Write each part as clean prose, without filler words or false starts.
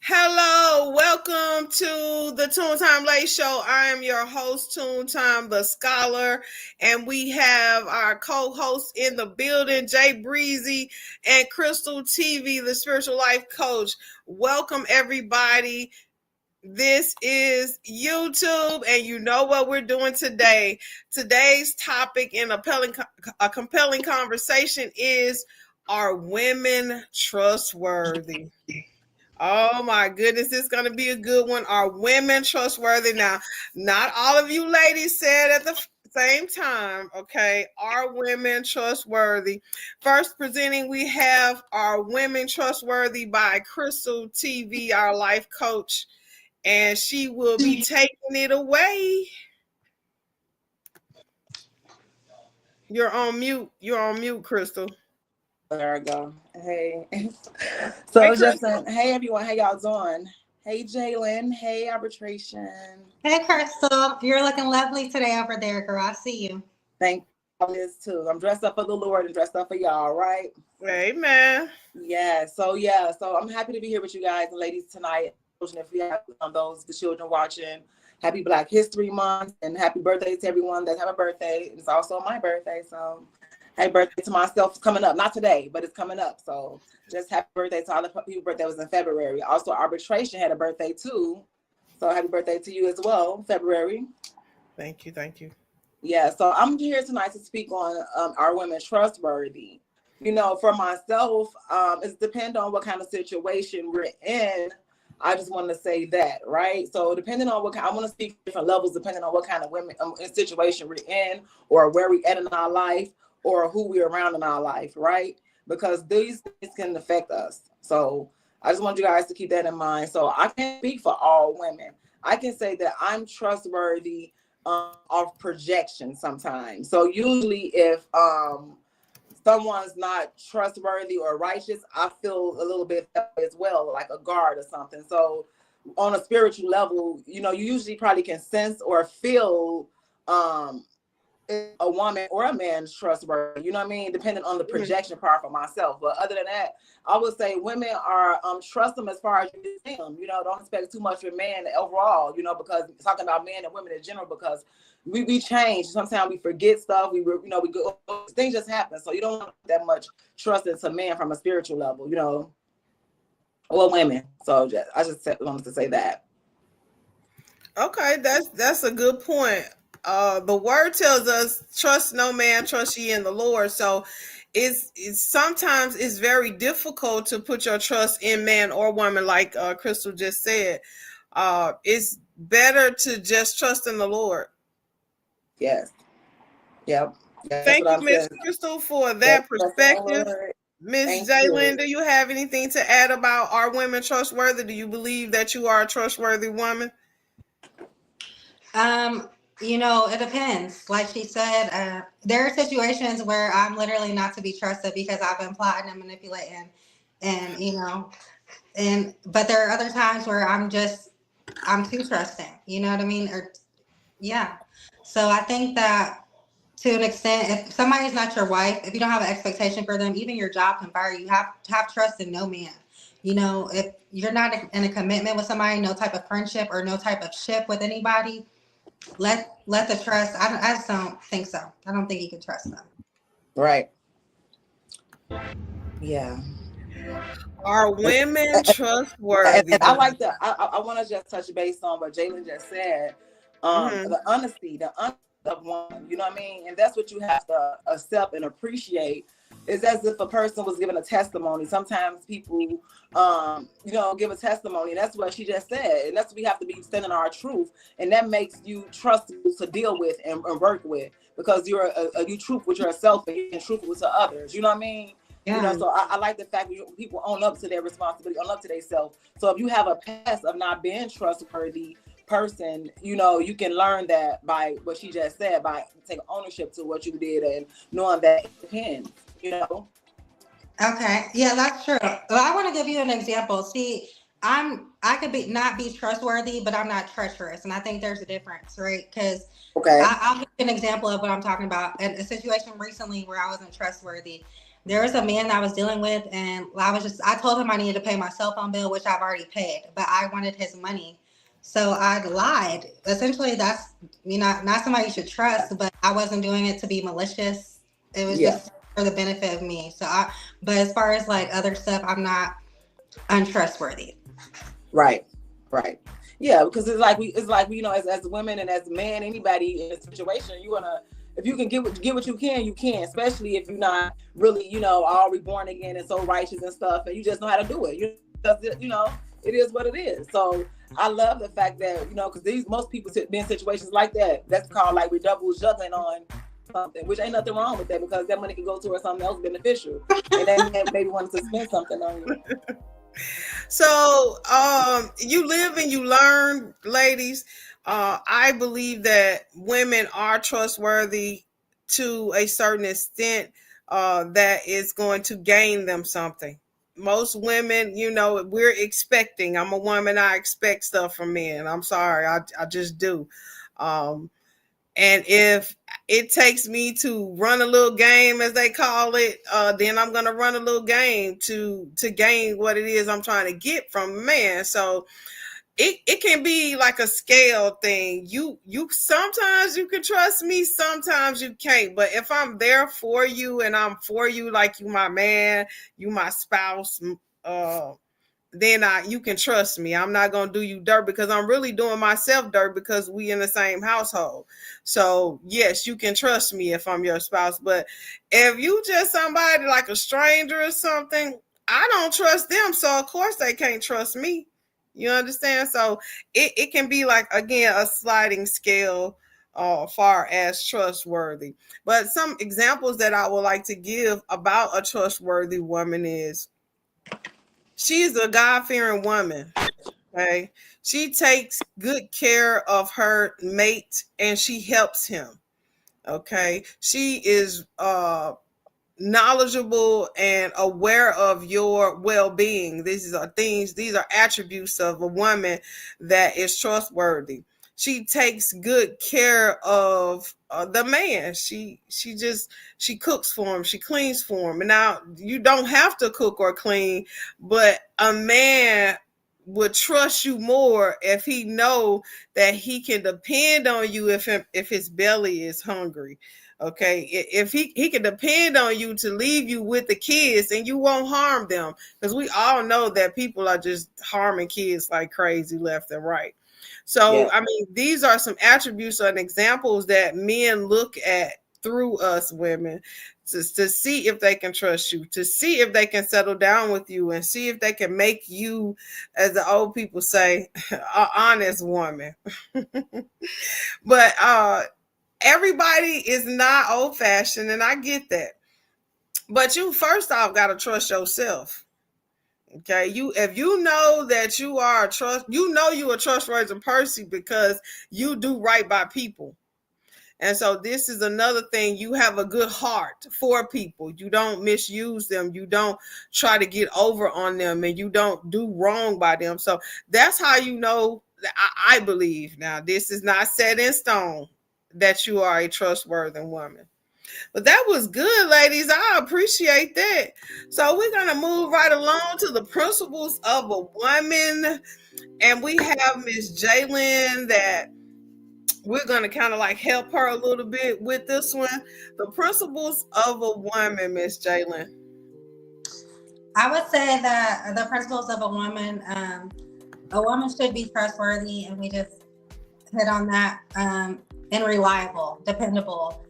Hello, welcome to the Toontime Late Show. I am your host, Toontime the Scholar, and we have our co-hosts in the building, Jay Breezy and Crystal TV, the spiritual life coach. Welcome, everybody. This is YouTube, and you know what we're doing today. Today's topic in a compelling conversation is: are women trustworthy? Oh my goodness, this is going to be a good one. Are women trustworthy? Now, not all of you ladies said at the same time, okay? Are women trustworthy? First presenting, we have Are Women Trustworthy by Crystal TV, our life coach, and she will be taking it away. You're on mute. You're on mute, Crystal. There I go. Hey. Hey, Justin, hey everyone, how y'all doing? Hey Jalen, hey arbitration. Hey Crystal, you're looking lovely today over there, girl. I see you. Thank you this too. I'm dressed up for the Lord and dressed up for y'all, right? Amen. So I'm happy to be here with you guys and ladies tonight. If you have the children watching, happy Black History Month and happy birthday to everyone that have a birthday. It's also my birthday, so happy birthday to myself. It's coming up, not today, but it's coming up. So just happy birthday to all the people's birthday was in February. Also, arbitration had a birthday too. So happy birthday to you as well, February. Thank you. Yeah, so I'm here tonight to speak on are women trustworthy? You know, for myself, it depends on what kind of situation we're in. I just want to say that, right? So depending on I want to speak different levels depending on what kind of women situation we're in or where we at in our life or who we're around in our life, right? Because these things can affect us. So I just want you guys to keep that in mind. So I can't speak for all women. I can say that I'm trustworthy of projection sometimes. So usually if someone's not trustworthy or righteous, I feel a little bit as well, like a guard or something. So on a spiritual level, you know, you usually probably can sense or feel a woman or a man's trustworthy, you know what I mean? Depending on the projection part for myself. But other than that, I would say women are trust them as far as you see them. You know, don't expect too much from men overall, you know, because talking about men and women in general, because we change. Sometimes we forget stuff. We go, things just happen. So you don't want that much trust into men from a spiritual level, you know, or women. So I just wanted to say that. Okay, that's a good point. The word tells us, "Trust no man, trust ye in the Lord." So, it's sometimes it's very difficult to put your trust in man or woman, like Crystal just said. It's better to just trust in the Lord. Yes. Yep. Thank you, Miss Crystal, for that perspective. Miss Jalen, do you have anything to add about are women trustworthy? Do you believe that you are a trustworthy woman? You know, it depends. Like she said, there are situations where I'm literally not to be trusted because I've been plotting and manipulating, and but there are other times where I'm too trusting. You know what I mean? Yeah. So I think that to an extent, if somebody's not your wife, if you don't have an expectation for them, even your job can fire you. You have to have trust in no man. You know, if you're not in a commitment with somebody, no type of friendship or no type of ship with anybody, let the trust. I just don't think so. I don't think you can trust them. Right. Yeah. Are women trustworthy? And I like that. I want to just touch base on what Jalen just said. The honesty of one, you know what I mean? And that's what you have to accept and appreciate. It's as if a person was giving a testimony. Sometimes people, give a testimony. And that's what she just said. And that's what we have to be standing our truth. And that makes you trustable to deal with and work with, because you're you truth with yourself and you're truthful to others. You know what I mean? Yeah. You know, so I like the fact that people own up to their responsibility, own up to themselves. So if you have a past of not being trustworthy person, you know, you can learn that by what she just said, by taking ownership to what you did and knowing that it depends, you know. Okay, yeah, that's true. Well, I want to give you an example. See, I could not be trustworthy, but I'm not treacherous, and I think there's a difference, right? Because I'll give you an example of what I'm talking about. In a situation recently where I wasn't trustworthy, There was a man I was dealing with, and I told him I needed to pay my cell phone bill, which I've already paid, but I wanted his money. So I lied. Essentially, that's, not somebody you should trust, but I wasn't doing it to be malicious. It was just for the benefit of me. But as far as like other stuff, I'm not untrustworthy. Right. Yeah, because it's like we as women and as men, anybody in a situation, if you can get what you can, especially if you're not really, all reborn again and so righteous and stuff, and you just know how to do it. It is what it is. So I love the fact that, because most people be in situations like that. That's called like we double juggling on something, which ain't nothing wrong with that, because that money can go towards something else beneficial, and then maybe want to spend something on you. So you live and you learn, ladies. I believe that women are trustworthy to a certain extent that is going to gain them something. Most women, we're expecting. I'm a woman. I expect stuff from men. I'm sorry. I just do. And if it takes me to run a little game, as they call it, then I'm going to run a little game to gain what it is I'm trying to get from a man. So it can be like a scale thing. You sometimes you can trust me, sometimes you can't. But if I'm there for you and I'm for you, like you my man, you my spouse, then you can trust me. I'm not going to do you dirt, because I'm really doing myself dirt, because we in the same household. So yes, you can trust me if I'm your spouse. But if you just somebody like a stranger or something, I don't trust them. So of course they can't trust me. You understand? So it can be like, again, a sliding scale far as trustworthy. But some examples that I would like to give about a trustworthy woman is, she's a God-fearing woman. Okay. She takes good care of her mate and she helps him. Okay. She is knowledgeable and aware of your well-being. These are attributes of a woman that is trustworthy. She takes good care of the man. She cooks for him. She cleans for him. And now you don't have to cook or clean, but a man would trust you more if he know that he can depend on you if his belly is hungry. Okay, if he can depend on you to leave you with the kids and you won't harm them, because we all know that people are just harming kids like crazy left and right. So, yeah. I mean, these are some attributes and examples that men look at through us women to see if they can trust you, to see if they can settle down with you, and see if they can make you, as the old people say, an honest woman. But everybody is not old-fashioned, and I get that. But you first off got to trust yourself. Okay, if you know that you are you're a trustworthy person because you do right by people. And so this is another thing. You have a good heart for people. You don't misuse them. You don't try to get over on them, and you don't do wrong by them. So that's how you know, I believe. Now, this is not set in stone that you are a trustworthy woman. But that was good, ladies. I appreciate that. So we're going to move right along to the principles of a woman. And we have Miss Jalen that we're going to kind of like help her a little bit with this one. The principles of a woman, Miss Jalen. I would say that the principles of a woman should be trustworthy, and we just hit on that, and reliable, dependable.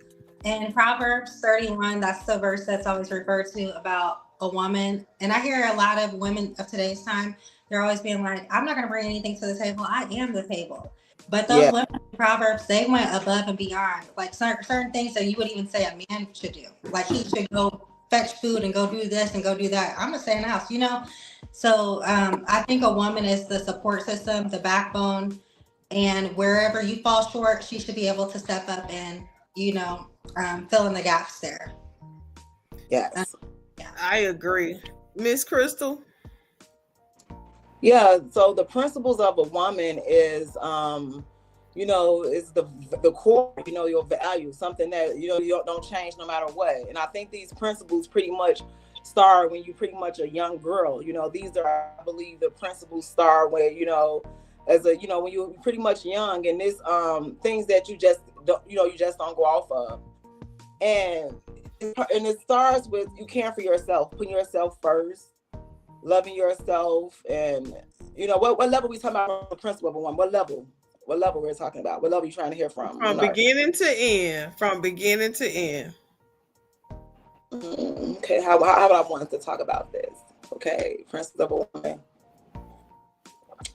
In Proverbs 31, that's the verse that's always referred to about a woman. And I hear a lot of women of today's time, they're always being like, I'm not going to bring anything to the table. I am the table. But those women in Proverbs, they went above and beyond. Like certain things that you would even say a man should do. Like he should go fetch food and go do this and go do that. I'm going to stay in the house, So I think a woman is the support system, the backbone. And wherever you fall short, she should be able to step up and, fill in the gaps there. Yes. I agree. Miss Crystal? Yeah, so the principles of a woman is is the core, your value, something that, you don't change no matter what. And I think these principles pretty much start when you pretty much a young girl. These are, I believe, the principles start when, as a, when you're pretty much young, and this things that you just don't, you just don't go off of. And it starts with you caring for yourself, putting yourself first, loving yourself. And what level we talking about the principle of a woman? What level we're talking about? What level are you trying to hear from? From beginning to end. From beginning to end. Okay, how would I want to talk about this? Okay, principle of a woman.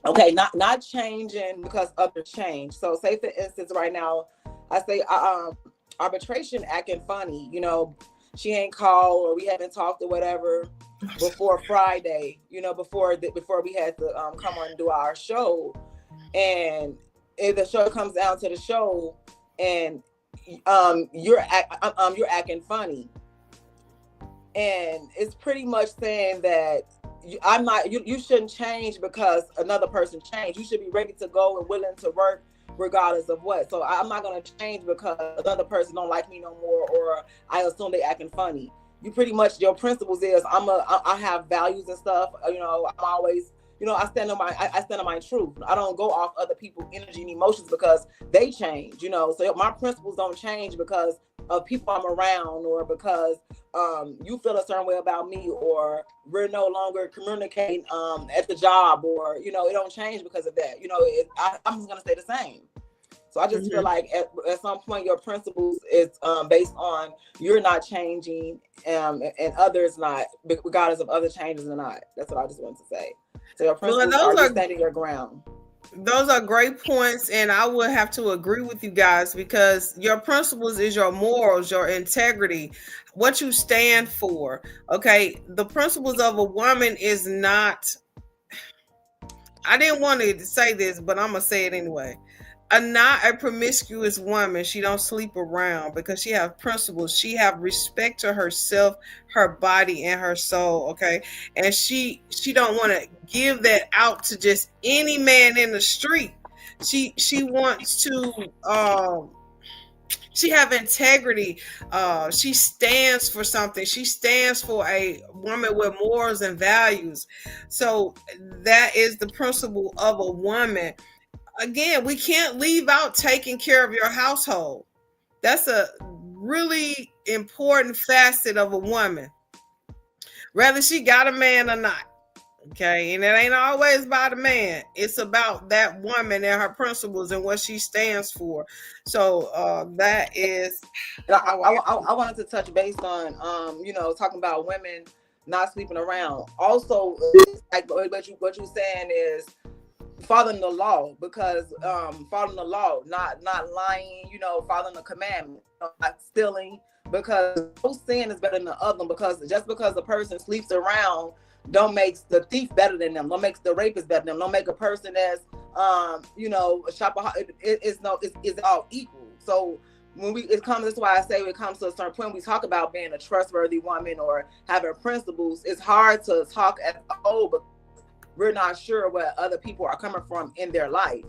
Okay, not changing because others change. So say for instance, right now, I say arbitration acting funny. She ain't called or we haven't talked or whatever before Friday. Before we had to come on and do our show. And if the show comes down to the show, and you're acting funny, and it's pretty much saying that you shouldn't change because another person changed. You should be ready to go and willing to work regardless of what. So I'm not going to change because another person don't like me no more, or I assume they acting funny. You pretty much, your principles is I have values and stuff. I'm always, I stand on my truth. I don't go off other people's energy and emotions because they change. So my principles don't change because of people I'm around, or because you feel a certain way about me, or we're no longer communicating at the job, or it don't change because of that. I'm just gonna stay the same. So I just feel like at some point your principles is based on you're not changing, and others not, regardless of other changes or not. That's what I just want to say. So your principles are standing your ground. Those are great points, and I would have to agree with you guys, because your principles is your morals, your integrity, what you stand for. Okay, the principles of a woman is not, I didn't want to say this, but I'm gonna say it anyway. Not a promiscuous woman. She don't sleep around because she have principles. She have respect to herself, her body, and her soul. Okay, and she don't want to give that out to just any man in the street. She wants to. She have integrity. She stands for something. She stands for a woman with morals and values. So that is the principle of a woman. Again, we can't leave out taking care of your household. That's a really important facet of a woman, whether she got a man or not. Okay, and it ain't always about a man. It's about that woman and her principles and what she stands for. So that is. I wanted to touch base on talking about women not sleeping around. Also, like what you're saying is following the law, because following the law, not lying, following the commandment, not stealing, because no sin is better than the other. Because just because a person sleeps around don't make the thief better than them, don't make the rapist better than them, don't make a person that's a shopper. It's all equal. So when that's why I say when it comes to a certain point, we talk about being a trustworthy woman or having principles. It's hard to talk as a whole, but we're not sure where other people are coming from in their life.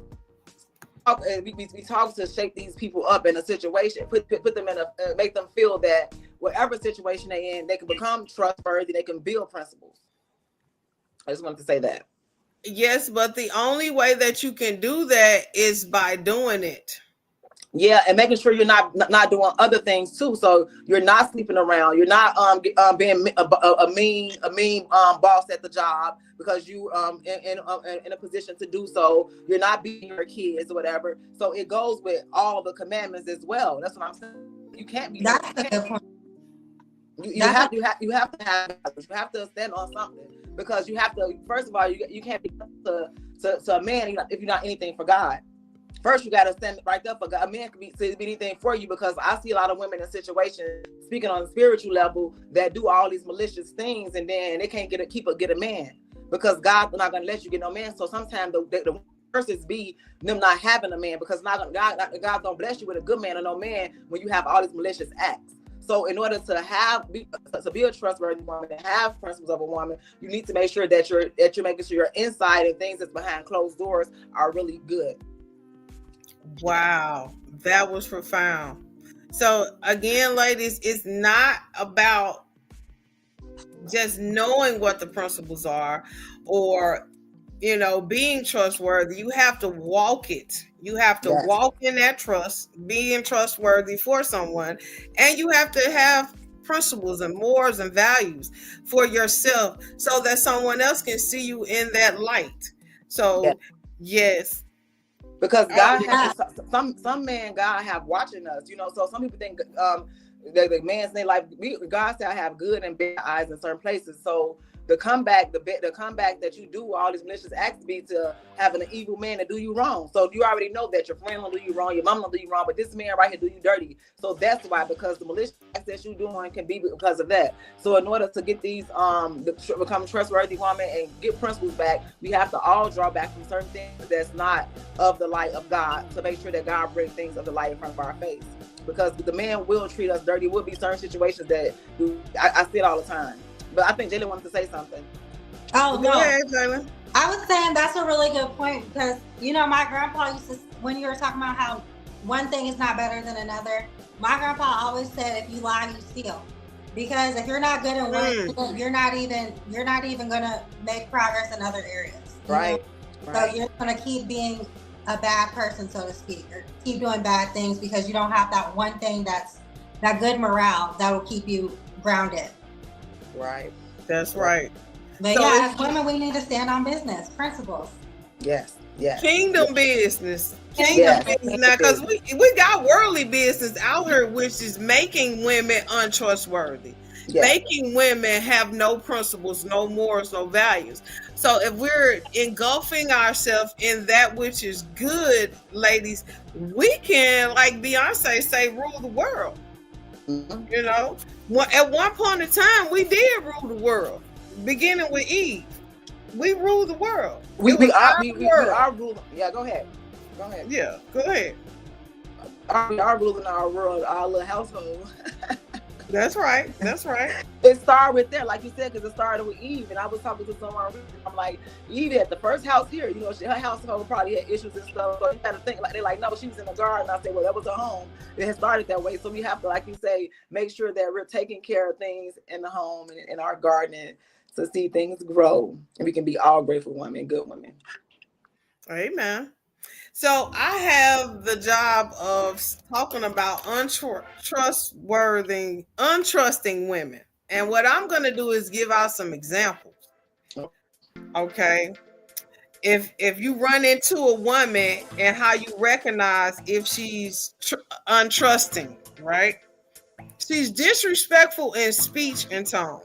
We talk to shape these people up in a situation, put them in make them feel that whatever situation they're in, they can become trustworthy, they can build principles. I just wanted to say that. Yes, but the only way that you can do that is by doing it. Yeah, and making sure you're not doing other things too. So you're not sleeping around. You're not being a mean boss at the job because you in a position to do so. You're not beating your kids or whatever. So it goes with all the commandments as well. That's what I'm saying. You can't be. That's a good point. You have to stand on something, because you have to. First of all, you can't be to a man if you're not anything for God. First, you got to stand right there for God. A man can be anything for you, because I see a lot of women in situations, speaking on a spiritual level, that do all these malicious things, and then they can't get a man, because God's not going to let you get no man. So sometimes the verses be them not having a man, because God don't bless you with a good man or no man when you have all these malicious acts. So in order to be a trustworthy woman and have principles of a woman, you need to make sure that you're making sure your inside and things that's behind closed doors are really good. Wow, that was profound. So again, ladies, it's not about just knowing what the principles are or being trustworthy. You have to walk it. You have to Yes. walk in that trust, being trustworthy for someone, and you have to have principles and morals and values for yourself so that someone else can see you in that light. Yes. So yes. Because Oh, God has some man God have watching us, so some people think the man's in their life, God said I have good and bad eyes in certain places. So the comeback that you do all these malicious acts be to having an evil man to do you wrong. So you already know that your friend will do you wrong, your mom will do you wrong, but this man right here do you dirty. So that's why, because the malicious acts that you doing can be because of that. So in order to get these become a trustworthy woman and get principles back, we have to all draw back from certain things that's not of the light of God, to make sure that God brings things of the light in front of our face. Because the man will treat us dirty. Will be certain situations that I see it all the time. But I think Jayla wanted to say something. Oh, go no. ahead, Jayla. I was saying that's a really good point, because, my grandpa used to, when you were talking about how one thing is not better than another, my grandpa always said, if you lie, you steal. Because if you're not good at one, you're not even going to make progress in other areas. Right. So you're going to keep being a bad person, so to speak, or keep doing bad things because you don't have that one thing that's that good morale that will keep you grounded. Right. That's right. But so as women, we need to stand on business principles. Yes. Yes. Kingdom business. Kingdom business. Now, because we got worldly business out here, which is making women untrustworthy. Yes. Making women have no principles, no morals, no values. So if we're engulfing ourselves in that which is good, ladies, we can, like Beyonce say, rule the world. Mm-hmm. At one point in time, we did rule the world, beginning with Eve. We rule the world. We are ruling. Yeah, go ahead. Yeah, go ahead. We are ruling our world, our little household. That's right. It started with there, like you said, because it started with Eve. And I was talking to someone, I'm like, Eve had the first house here. Her household probably had issues and stuff. So you got to think, like, they're like, no, she was in the garden. I said, well, that was her home. It had started that way. So we have to, like you say, make sure that we're taking care of things in the home and in our garden to see things grow. And we can be all grateful women, good women. Amen. So I have the job of talking about untrusting women. And what I'm going to do is give out some examples. Okay. If you run into a woman and how you recognize if she's untrusting, right? She's disrespectful in speech and tone.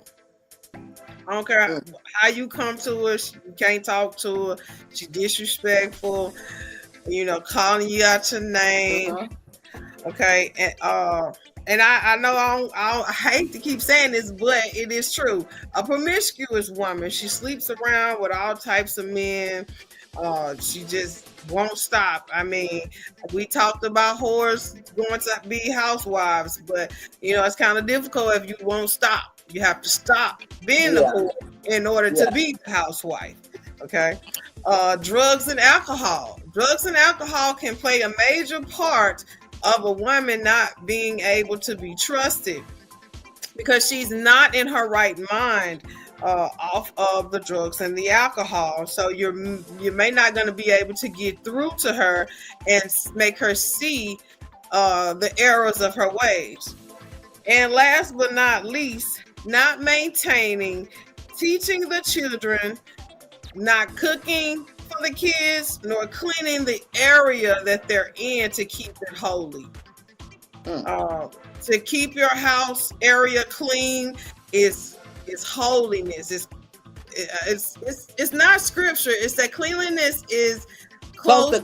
I don't care how you come to her. You can't talk to her. She's disrespectful. Calling you out your name. Okay, and I know I hate to keep saying this, but it is true. A promiscuous woman, she sleeps around with all types of men. She just won't stop. I mean, we talked about whores going to be housewives, but it's kind of difficult if you won't stop. You have to stop being a whore in order to be the housewife. Okay. Drugs and alcohol. Drugs and alcohol can play a major part of a woman not being able to be trusted because she's not in her right mind off of the drugs and the alcohol. So you may not going to be able to get through to her and make her see the errors of her ways. And last but not least, not maintaining, teaching the children, not cooking for the kids, nor cleaning the area that they're in to keep it holy. To keep your house area clean is holiness. It's not scripture. It's that cleanliness is close to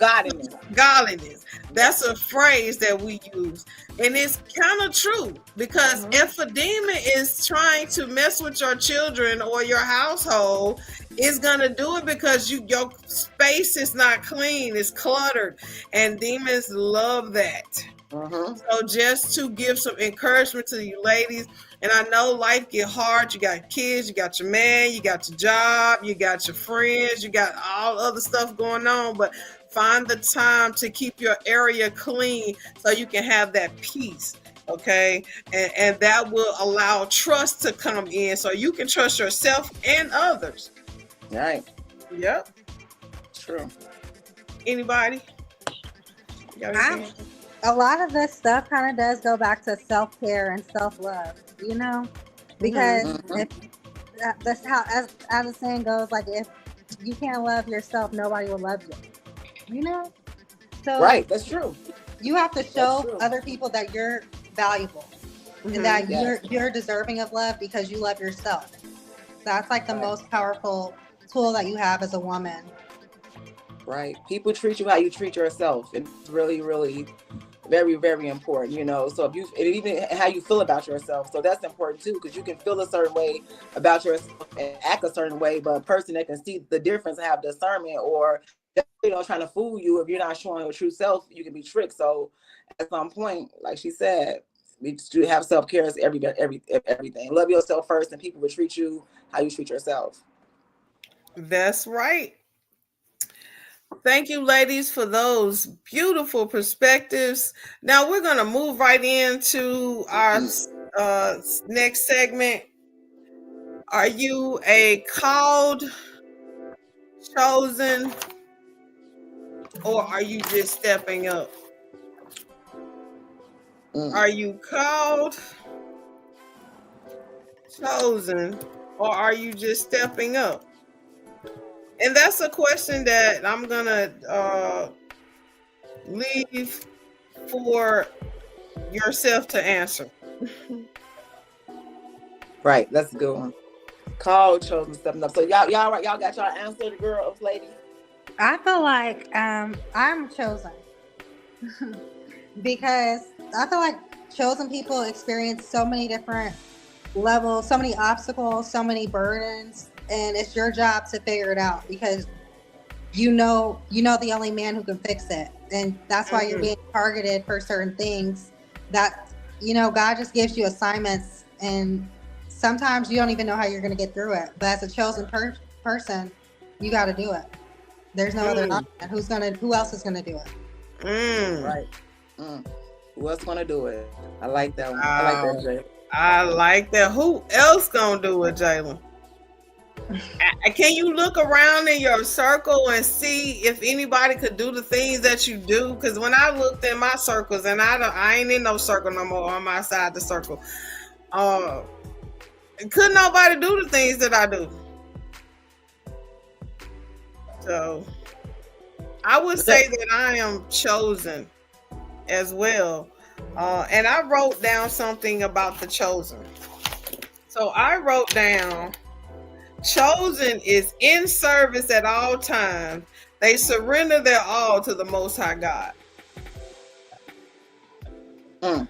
godliness. That's a phrase that we use. And it's kind of true because if a demon is trying to mess with your children or your household, it's going to do it because your space is not clean. It's cluttered. And demons love that. So just to give some encouragement to you ladies, and I know life get hard. You got kids, you got your man, you got your job, you got your friends, you got all other stuff going on, but find the time to keep your area clean so you can have that peace. Okay, and that will allow trust to come in so you can trust yourself and others. Right. Yep. True. Anybody? You got anything? A lot of this stuff kind of does go back to self-care and self-love, you know, because if that's how, as the saying goes, like, if you can't love yourself, nobody will love you, you know. So right, that's true. You have to show other people that you're valuable and that you're deserving of love because you love yourself. That's like the most powerful tool that you have as a woman. Right. People treat you how you treat yourself. It's really, really very, very important, you know. So if you, and even how you feel about yourself. So that's important too, because you can feel a certain way about yourself and act a certain way, but a person that can see the difference and have discernment, or, you know, trying to fool you, if you're not showing your true self, you can be tricked. So at some point, like she said, we do have self-care as everything. Love yourself first, and people will treat you how you treat yourself. That's right. Thank you, ladies, for those beautiful perspectives. Now we're going to move right into our next segment. Are you a called, chosen, or are you just stepping up? Are you called, chosen, or are you just stepping up? And that's a question that I'm going to leave for yourself to answer. Right, that's a good one. Called, chosen, stepping up. So y'all got y'all answer, the girls, ladies. I feel like I'm chosen because I feel like chosen people experience so many different levels, so many obstacles, so many burdens, and it's your job to figure it out because you know the only man who can fix it, and that's why you're being targeted for certain things. That, you know, God just gives you assignments, and sometimes you don't even know how you're going to get through it. But as a chosen person, you got to do it. There's no other option. Who else is gonna do it? Right. Who else gonna do it? I like that one. I like that, Jay. I like that. Who else gonna do it, Jalen? Can you look around in your circle and see if anybody could do the things that you do? Because when I looked in my circles, and I ain't in no circle no more on my side of the circle, couldn't nobody do the things that I do. So I would say that I am chosen as well. And I wrote down something about the chosen. So I wrote down, chosen is in service at all times. They surrender their all to the Most High God. Right.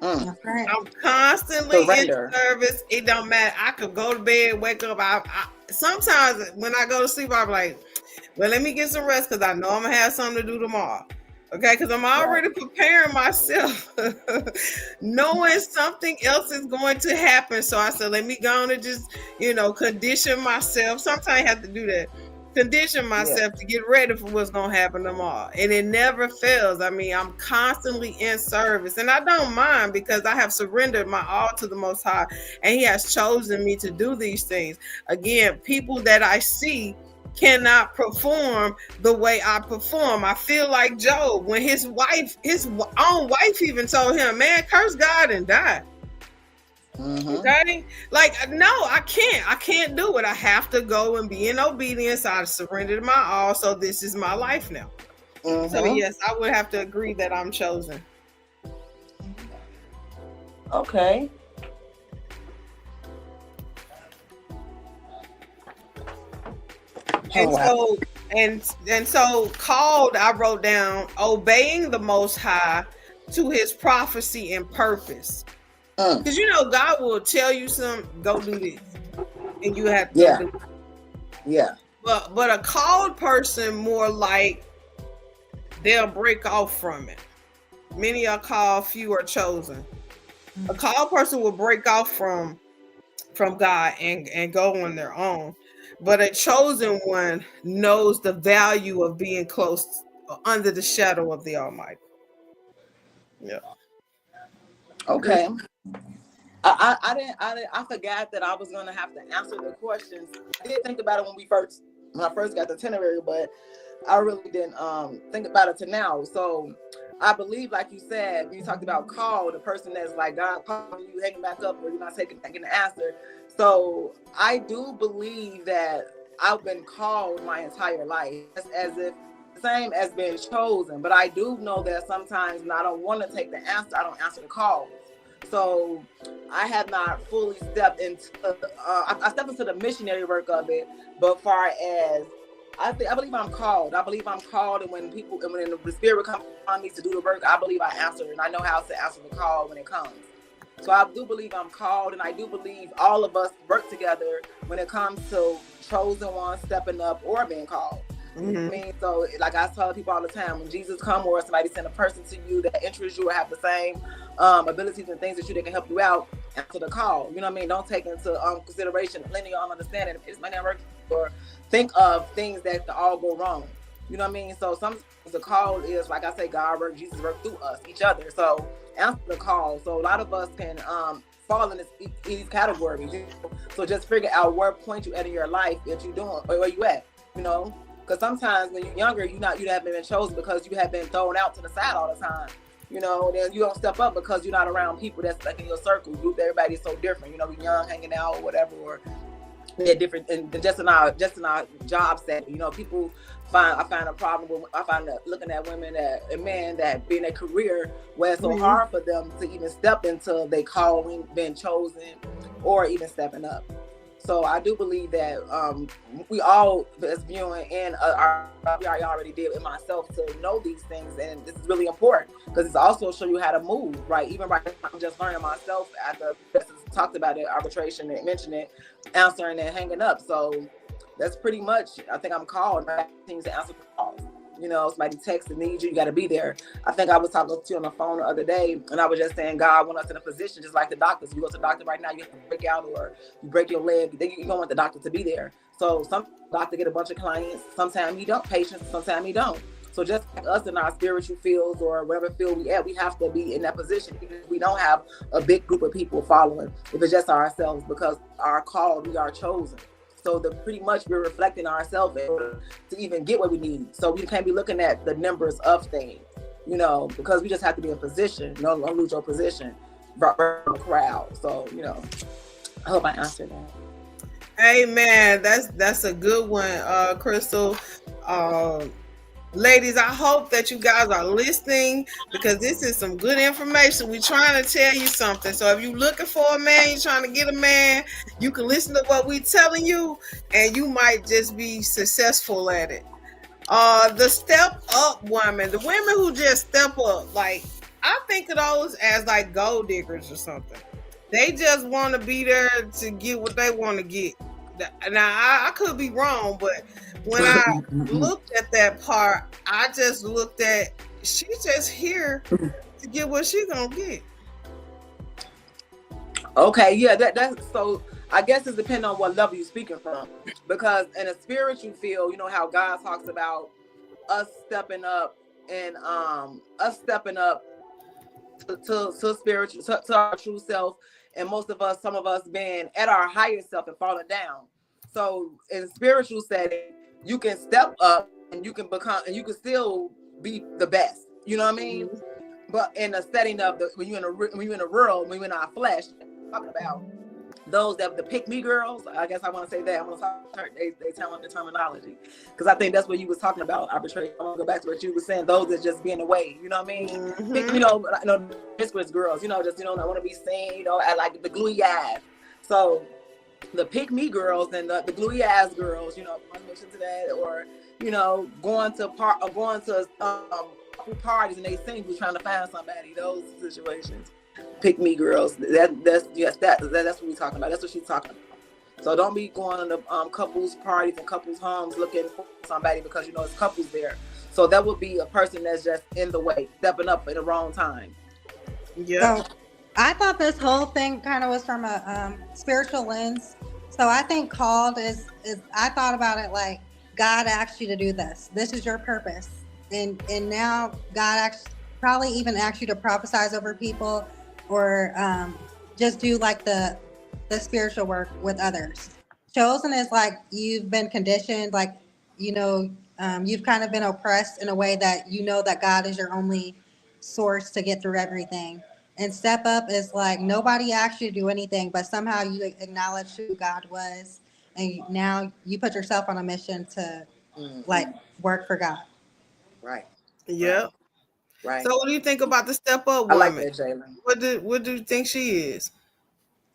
I'm constantly in service. It don't matter. I could go to bed, wake up. I sometimes when I go to sleep, I'm like, well, let me get some rest because I know I'm going to have something to do tomorrow. Okay, because I'm already preparing myself, knowing something else is going to happen. So I said, let me go on and just, condition myself. Sometimes I have to do that. Condition myself to get ready for what's going to happen tomorrow. And it never fails. I mean, I'm constantly in service. And I don't mind because I have surrendered my all to the Most High. And He has chosen me to do these things. Again, people that I see cannot perform the way I perform. I feel like Job when his own wife even told him, man, curse God and die. Okay? Like, no, I can't do it. I have to go and be in obedience. I surrendered my all, so this is my life now. So yes, I would have to agree that I'm chosen. Okay. And so called, I wrote down, obeying the Most High to His prophecy and purpose. Because God will tell you something, go do this, and you have to do it. Yeah. But a called person, more like they'll break off from it. Many are called, few are chosen. A called person will break off from God and go on their own. But a chosen one knows the value of being close under the shadow of the Almighty. Yeah. Okay. I forgot that I was gonna have to answer the questions. I did think about it when I first got the itinerary, but I really didn't think about it to now. So I believe, like you said, when you talked about call, the person that's like God calling you, hanging back up, or you're not taking the answer. So I do believe that I've been called my entire life, as if same as being chosen. But I do know that sometimes when I don't want to take the answer, I don't answer the call. So I have not fully stepped into I stepped into the missionary work of it, but far as I believe I'm called. I believe I'm called, and when the spirit comes on me to do the work, I believe I answer, and I know how to answer the call when it comes. So I do believe I'm called, and I do believe all of us work together when it comes to chosen ones stepping up or being called. Mm-hmm. I mean, so like I tell people all the time, when Jesus comes or somebody send a person to you that interests you or have the same abilities and things that can help you out, answer the call. You know what I mean? Don't take into consideration linear understanding if it's my network, or think of things that all go wrong. You know what I mean? So sometimes the call is, like I say, God work, Jesus work through us, each other. So answer the call. So a lot of us can fall in these categories. You know? So just figure out where point you at in your life that you're doing, or where you at. You know, because sometimes when you're younger, you haven't been chosen because you have been thrown out to the side all the time. You know, then you don't step up because you're not around people that's like in your circle. Everybody's so different. You know, we're young, hanging out or whatever, or they're different, and just in our job setting. You know, people I find a problem with looking at women and men that be in a career where it's so hard for them to even step into their calling, being chosen, or even stepping up. So I do believe that we all as viewing, and I already did in myself, to know these things, and this is really important because it's also show you how to move, right? Even right now, I'm just learning myself after talked about it, arbitration, and mentioned it, answering and hanging up. So that's pretty much, I think I'm called, right? Things to answer calls. You know, somebody texts and needs you, you got to be there. I think I was talking to you on the phone the other day, and I was just saying, God want us in a position just like the doctors. You go to the doctor right now, you have to break out or you break your leg. You don't want the doctor to be there. So some doctor get a bunch of clients. Sometimes he don't, patients. Sometimes he don't. So just like us in our spiritual fields or whatever field we at, we have to be in that position. Even if we don't have a big group of people following, if it's just ourselves, because our call, we are chosen. So pretty much we're reflecting ourselves in order to even get what we need. So we can't be looking at the numbers of things, you know, because we just have to be in position. Don't lose your position from the crowd. So, you know, I hope I answered that. Amen. That's a good one, Crystal. Ladies, I hope that you guys are listening, because this is some good information. We're trying to tell you something. So if you're looking for a man, you're trying to get a man, you can listen to what we're telling you, and you might just be successful at it. The step up women, the women who just step up, like, I think of those as like gold diggers or something. They just want to be there to get what they want to get. Now, I could be wrong, but when I looked at that part, I just looked at, she's just here to get what she's gonna get. Okay, yeah, that's so. I guess it depends on what level you're speaking from, because in a spiritual field, you know how God talks about us stepping up and to spiritual, to our true self, and some of us being at our higher self and falling down. So in a spiritual setting, you can step up and you can become, and you can still be the best. You know what I mean? But in a setting of when you're in the world, when you're in our flesh, talking about those that the pick me girls, I guess I want to say that. I'm going to talk, they tell them the terminology, because I think that's what you was talking about, arbitration. I want to go back to what you were saying. Those that just being away, you know what I mean? Mm-hmm. You know, promiscuous girls, you know, just, you know, I want to be seen, you know, I like the gluey eyes. So the pick me girls and the gluey ass girls, you know, I mentioned to that, or, you know, going to parties and they sing, who's trying to find somebody, those situations. Pick me girls. That's what we're talking about. That's what she's talking about. So don't be going to couples parties and couples homes looking for somebody because you know it's couples there. So that would be a person that's just in the way, stepping up at the wrong time. Yeah. So I thought this whole thing kind of was from a spiritual lens. So I think called is I thought about it like God asked you to do this. This is your purpose, and now God probably even asked you to prophesize over people, or just do like the spiritual work with others. Chosen is like you've been conditioned, like you've kind of been oppressed in a way that you know that God is your only source to get through everything. And step up is like nobody asked you to do anything, but somehow you acknowledge who God was, and now you put yourself on a mission to like work for God. Right. Yeah. Right. So what do you think about the step up woman? I like that, Jalen. What do you think she is?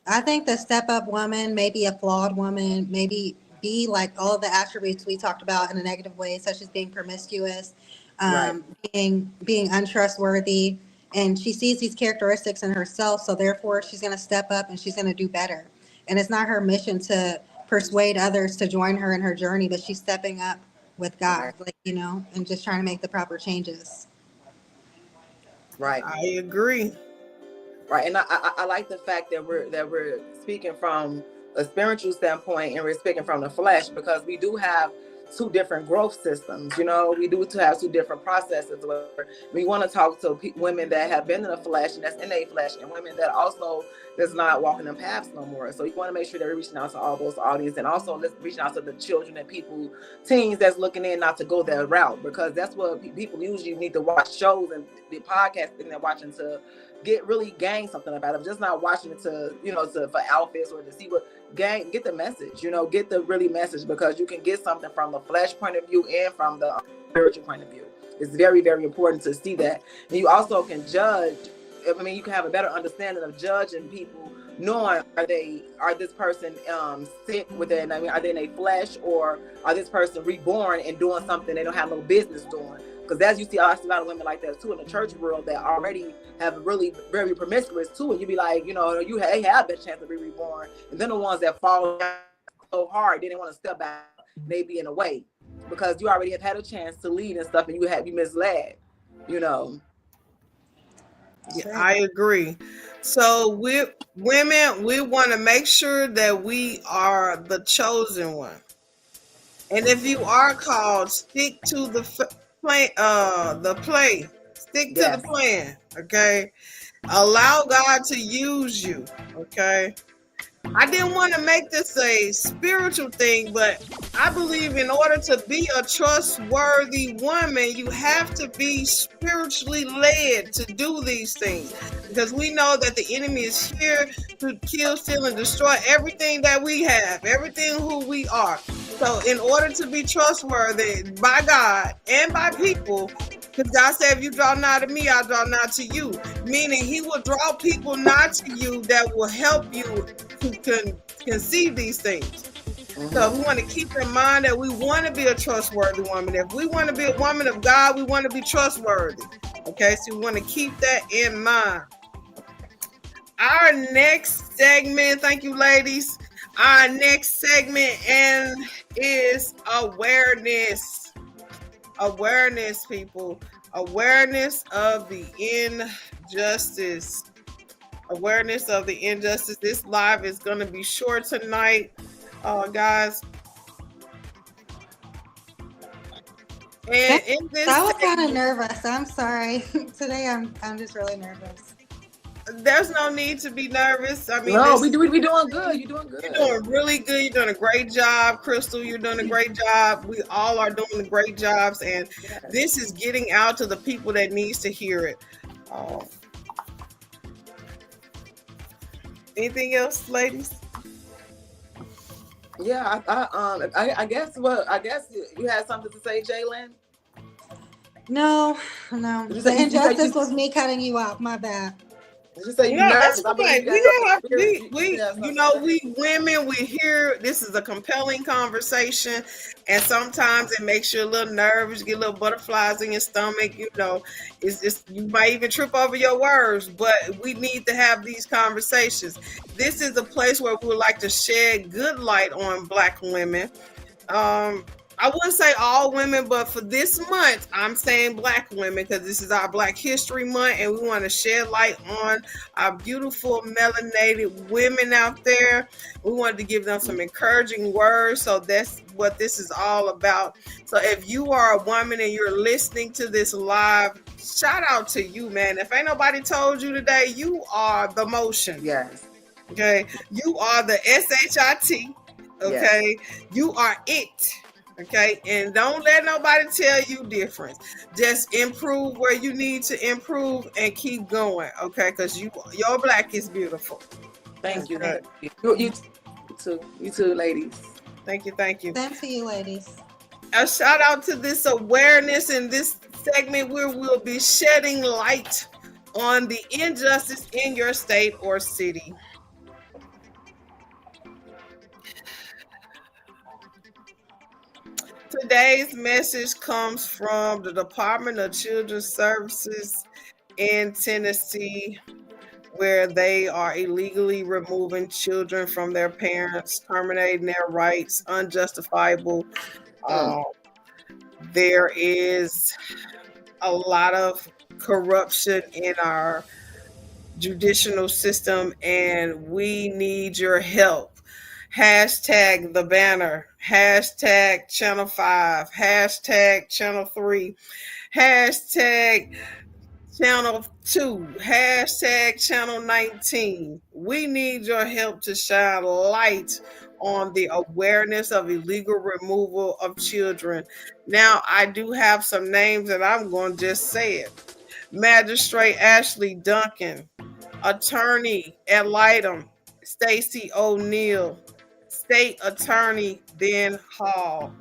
I think the step up woman, maybe a flawed woman, maybe be like all of the attributes we talked about in a negative way, such as being promiscuous, Right. being untrustworthy, and she sees these characteristics in herself, so therefore she's going to step up and she's going to do better. And it's not her mission to persuade others to join her in her journey, but she's stepping up with God, Right. and just trying to make the proper changes. Right. I agree. Right. And I like the fact that we're speaking from a spiritual standpoint and we're speaking from the flesh, because we do have two different growth systems. You know, we do have two different processes. Where we want to talk to women that have been in the flesh and that's in their flesh, and women that also that's not walking them paths no more. So you want to make sure that we're reaching out to all those audience, and also let's reaching out to the children and people, teens that's looking in not to go that route, because that's what people usually need to watch shows and the podcasts and they're watching to gain something about it. Just not watching it for outfits or to see what get the message, get the really message, because you can get something from the flesh point of view and from the spiritual point of view. It's very, very important to see that. And you also can judge. I mean, you can have a better understanding of judging people, knowing are this person sick within, I mean, are they in their flesh, or are this person reborn and doing something they don't have no business doing? Because as you see, I see a lot of women like that too in the church world that already have really very promiscuous too, and you be like, they have that chance to be reborn, and then the ones that fall down so hard they didn't want to step back, they be in a way because you already have had a chance to lead and stuff, and you misled, Yeah, I agree. So we women, we want to make sure that we are the chosen one. And if you are called, stick to the play. Stick to the plan. Okay. Allow God to use you. Okay. I didn't want to make this a spiritual thing, but I believe in order to be a trustworthy woman, you have to be spiritually led to do these things, because we know that the enemy is here to kill, steal, and destroy everything that we have, everything who we are. So in order to be trustworthy by God and by people, because God said, if you draw nigh to me, I'll draw nigh to you. Meaning he will draw people nigh to you that will help you to conceive these things. Mm-hmm. So we want to keep in mind that we want to be a trustworthy woman. If we want to be a woman of God, we want to be trustworthy. Okay, so we want to keep that in mind. Our next segment, thank you, ladies. Our next segment is awareness. Awareness, people. Awareness of the injustice. Awareness of the injustice. This live is going to be short tonight, guys. And in this, I was kind of nervous. I'm sorry. Today, I'm just really nervous. There's no need to be nervous. I mean, no, we doing good. You're doing good. You're doing really good. You're doing a great job, Crystal. You're doing a great job. We all are doing great jobs, and this is getting out to the people that needs to hear it. Anything else, ladies? Yeah, I guess you had something to say, Jalen. No. The injustice was me cutting you off. My bad. Just say you No, that's nervous. I okay. believe We that's don't a have spirit. we Yeah, you know, we women, we hear this is a compelling conversation, and sometimes it makes you a little nervous, get little butterflies in your stomach, you know. It's just you might even trip over your words, but we need to have these conversations. This is a place where we would like to shed good light on Black women. I wouldn't say all women, but for this month, I'm saying Black women because this is our Black History Month, and we want to shed light on our beautiful melanated women out there. We wanted to give them some encouraging words, so that's what this is all about. So if you are a woman and you're listening to this live, shout out to you, man. If ain't nobody told you today, you are the motion. yes. Okay, you are the SHIT. Okay, you are it. Okay, and don't let nobody tell you different. Just improve where you need to improve and keep going. Okay, because your Black is beautiful. Thank you. Okay. Thank you. You too, ladies. Thank you. Same to you, ladies. A shout out to this awareness in this segment where we'll be shedding light on the injustice in your state or city. Today's message comes from the Department of Children's Services in Tennessee, where they are illegally removing children from their parents, terminating their rights, unjustifiable. There is a lot of corruption in our judicial system, and we need your help. Hashtag the banner, hashtag channel 5, hashtag channel 3, hashtag channel 2, hashtag channel 19. We need your help to shine light on the awareness of illegal removal of children. Now, I do have some names and I'm going to just say it. Magistrate Ashley Duncan, Attorney ad litem Stacey O'Neill, State Attorney Ben Hall,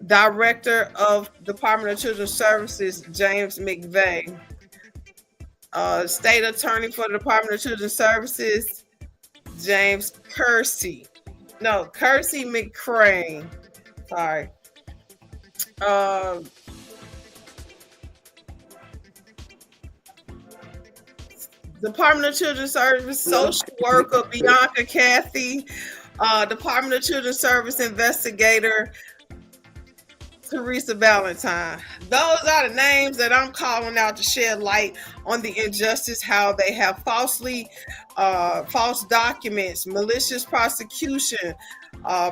Director of Department of Children's Services James McVeigh, State Attorney for the Department of Children's Services James Kersey McCrane. Sorry. Department of Children's Service Social Worker Bianca Cathy, Department of Children's Service Investigator Teresa Valentine. Those are the names that I'm calling out to shed light on the injustice, how they have false documents, malicious prosecution,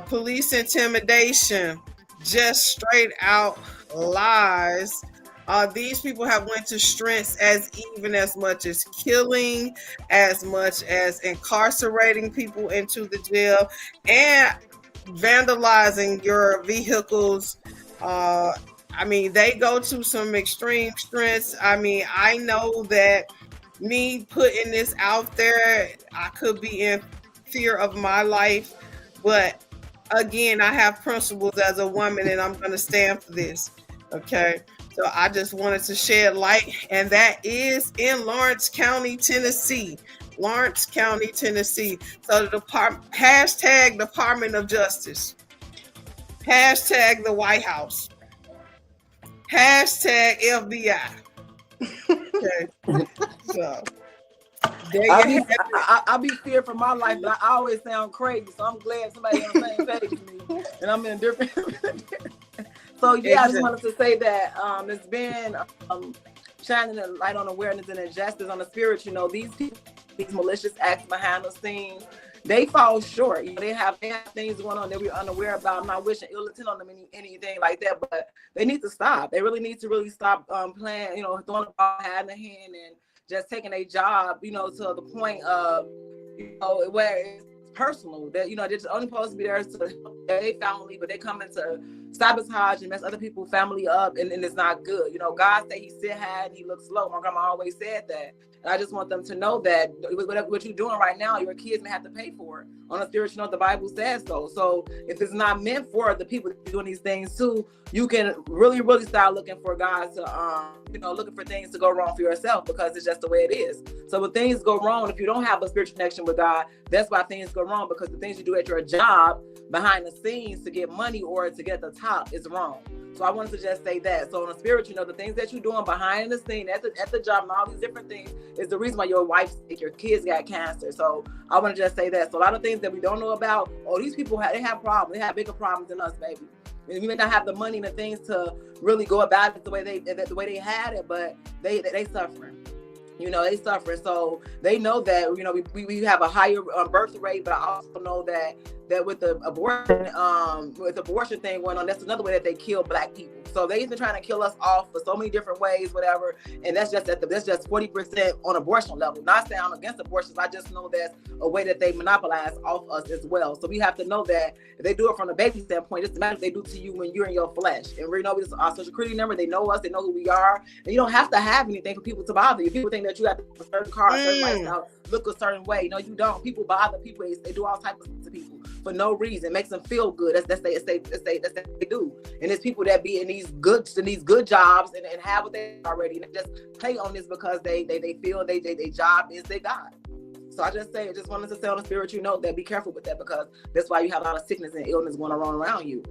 police intimidation, just straight out lies. These people have went to strengths as much as killing, as much as incarcerating people into the jail, and vandalizing your vehicles. They go to some extreme strengths. I know that me putting this out there, I could be in fear of my life, but again, I have principles as a woman, and I'm going to stand for this. Okay. So I just wanted to shed light, and that is in Lawrence County, Tennessee. Lawrence County, Tennessee. So the hashtag Department of Justice, hashtag the White House, hashtag FBI. Okay. So I be feared for my life, but I always sound crazy. So I'm glad somebody on the same page with me, and I'm in different. So yeah, I just wanted to say that it's been shining a light on awareness and injustice on the spirit. You know, these people, these malicious acts behind the scenes, they fall short. You know, they have things going on that we're unaware about. I'm not wishing ill intent on them anything like that, but they need to stop. They really need to stop playing, throwing the ball hand in hand and just taking a job, to the point of, where it's personal. That they're just only supposed to be there to help their family, but they come in to sabotage and mess other people's family up, and it's not good. God said He sit high and He looks low. My grandma always said that, And I just want them to know that what you're doing right now, your kids may have to pay for it. On a spiritual note, the Bible says so. So if it's not meant for the people doing these things too, you can really, really start looking for God to, looking for things to go wrong for yourself, because it's just the way it is. So when things go wrong, if you don't have a spiritual connection with God, that's why things go wrong, because the things you do at your job behind the scenes to get money or to get the top is wrong. So I wanted to just say that. So on a spiritual, the things that you're doing behind the scene at the job and all these different things is the reason why your wife's sick, your kids got cancer. So I want to just say that. So a lot of things that we don't know about, these people they have problems. They have bigger problems than us, baby. And we may not have the money and the things to really go about it the way they had it, but they suffering. They suffer. So they know that, we have a higher birth rate, but I also know that with the abortion thing going on, that's another way that they kill Black people. So they've been trying to kill us off for so many different ways, whatever. And that's just 40% on abortion level. Not saying I'm against abortions. I just know that's a way that they monopolize off us as well. So we have to know that if they do it from a baby standpoint, it's the matter they do to you when you're in your flesh. And we know our social security number, they know us, they know who we are. And you don't have to have anything for people to bother you. People think that you have to have a certain car, a certain lifestyle, look a certain way. No, you don't. People bother people. They do all types of things to people for no reason. It makes them feel good. That's what they do. And it's people that be in these good jobs and have what they already, and they just play on this because they feel their job is their God. So I just wanted to say on a spiritual note that be careful with that, because that's why you have a lot of sickness and illness going around you.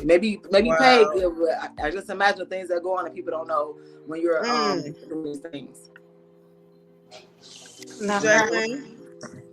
Maybe wow. Paid good, but I just imagine the things that go on and people don't know when you're doing these things. No.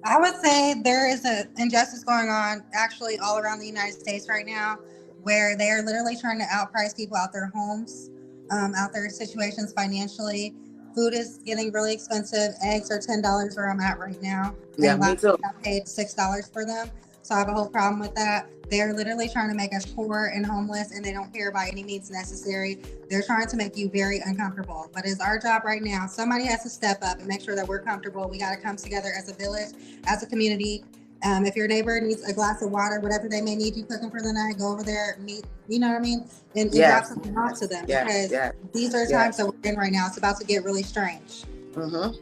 I would say there is an injustice going on actually all around the United States right now, where they are literally trying to outprice people out their homes, out their situations financially. Food is getting really expensive. Eggs are $10 where I'm at right now. Yeah, me too. I paid $6 for them. So I have a whole problem with that. They're literally trying to make us poor and homeless, and they don't care by any means necessary. They're trying to make you very uncomfortable. But it's our job right now. Somebody has to step up and make sure that we're comfortable. We got to come together as a village, as a community. If your neighbor needs a glass of water, whatever they may need you cooking for the night, go over there, meet, you know what I mean? And drop something off to them, because these are the times that we're in right now. It's about to get really strange. Mm-hmm.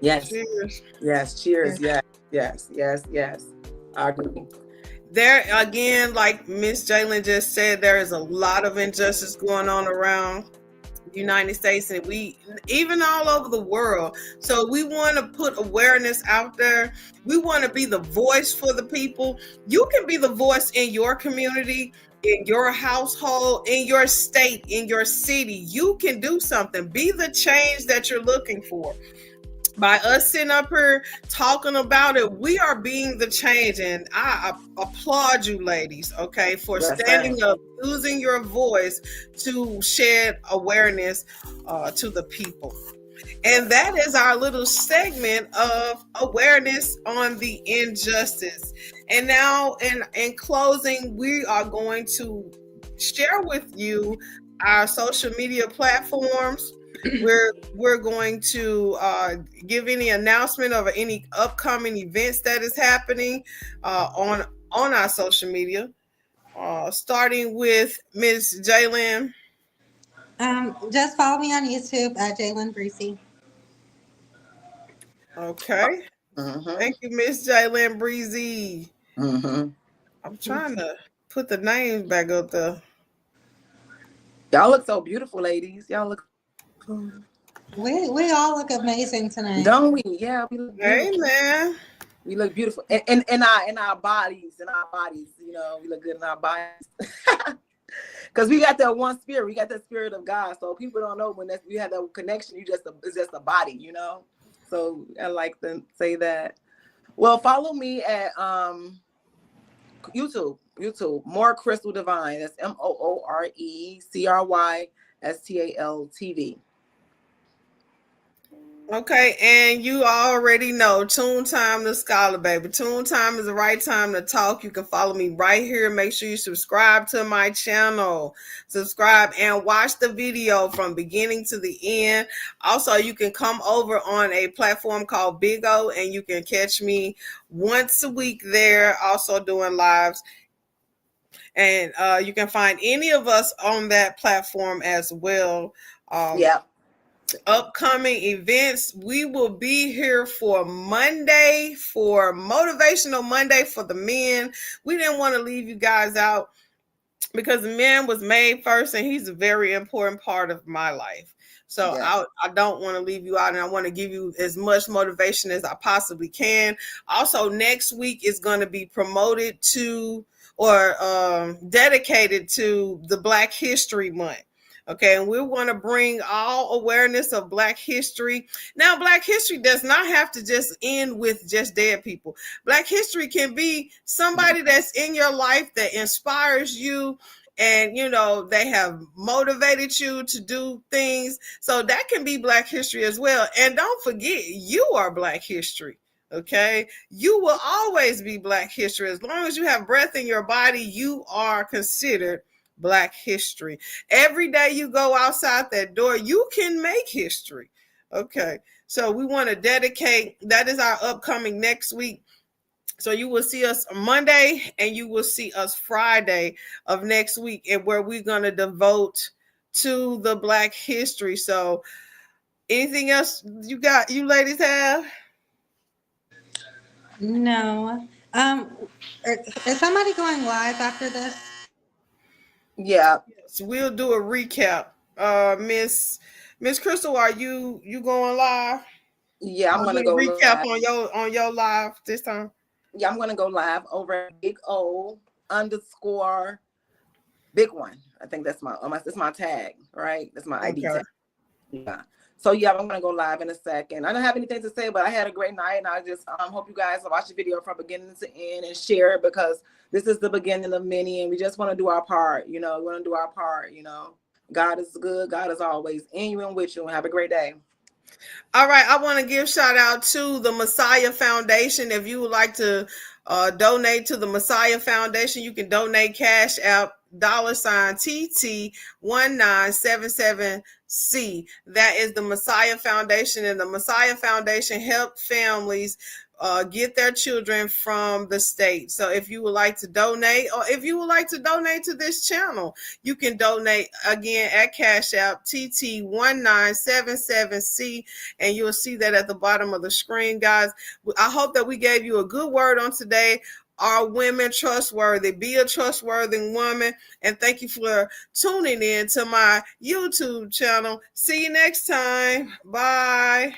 Yes. Cheers. Yes. Cheers. Yes. I agree. There again, like Miss Jalen just said, there is a lot of injustice going on around the United States, and we even all over the world. So we want to put awareness out there. We want to be the voice for the people. You can be the voice in your community, in your household, in your state, in your city. You can do something. Be the change that you're looking for. By us sitting up here talking about it, we are being the change, and I applaud you, ladies, okay, for standing up, using your voice to shed awareness to the people. And that is our little segment of awareness on the injustice. And now, in closing, we are going to share with you our social media platforms. We're going to give any announcement of any upcoming events that is happening on our social media. Starting with Ms. Jalen. Just follow me on YouTube at Jalen Breezy. Okay. Mm-hmm. Thank you, Miss Jalen Breezy. Mm-hmm. I'm trying to put the names back up there. Y'all look so beautiful, ladies. Y'all look. We all look amazing tonight, don't we? Yeah, we look beautiful. Hey, man. We look beautiful in our bodies. We look good in our bodies. Because we got that one spirit. We got that spirit of God. So people don't know when we have that connection. It's just a body, So I like to say that. Well, follow me at YouTube, More Crystal Divine. That's MOORECRYSTAL TV. Okay, and you already know Tune Time the Scholar, baby. Tune Time is the right time to talk. You can follow me right here. Make sure you subscribe to my channel. Subscribe and watch the video from beginning to the end. Also, you can come over on a platform called Big O, and you can catch me once a week there, also doing lives. And you can find any of us on that platform as well. Yeah. upcoming events. We will be here for Monday, for Motivational Monday for the men. We didn't want to leave you guys out because the man was made first, and he's a very important part of my life. So Yes. I don't want to leave you out, and I want to give you as much motivation as I possibly can. Also, next week is going to be promoted to or dedicated to the Black History Month. Okay, and we want to bring all awareness of Black history. Now, Black history does not have to just end with just dead people. Black history can be somebody that's in your life that inspires you, and they have motivated you to do things. So that can be Black history as well. And don't forget, you are Black history. Okay, you will always be Black history. As long as you have breath in your body, you are considered Black history. Every day you go outside that door, you can make history. Okay, so we want to dedicate, that is our upcoming next week. So you will see us Monday and you will see us Friday of next week, and where we're going to devote to the Black history. So anything else you ladies have? No. Is somebody going live after this? Yeah. So we'll do a recap. Miss Crystal, are you going live? Yeah, I'm gonna Do a go recap live. on your live this time. Yeah, I'm gonna go live over at Big O _ Big One. I think that's my tag, right? That's my ID Okay. tag. Yeah. So yeah, I'm gonna go live in a second. I don't have anything to say, but I had a great night, and I just hope you guys watch the video from beginning to end and share it, because this is the beginning of many, and we just want to do our part. We want to do our part. God is good. God is always in you and with you. Have a great day. All right, I want to give shout out to the Messiah Foundation. If you would like to donate to the Messiah Foundation, you can donate Cash App $TT1977C. That is the Messiah Foundation, and the Messiah Foundation help families get their children from the state. So if you would like to donate, or if you would like to donate to this channel, you can donate again at Cash App TT1977C, and you'll see that at the bottom of the screen, guys. I hope that we gave you a good word on today. Are women trustworthy? Be a trustworthy woman. And thank you for tuning in to my YouTube channel. See you next time. Bye.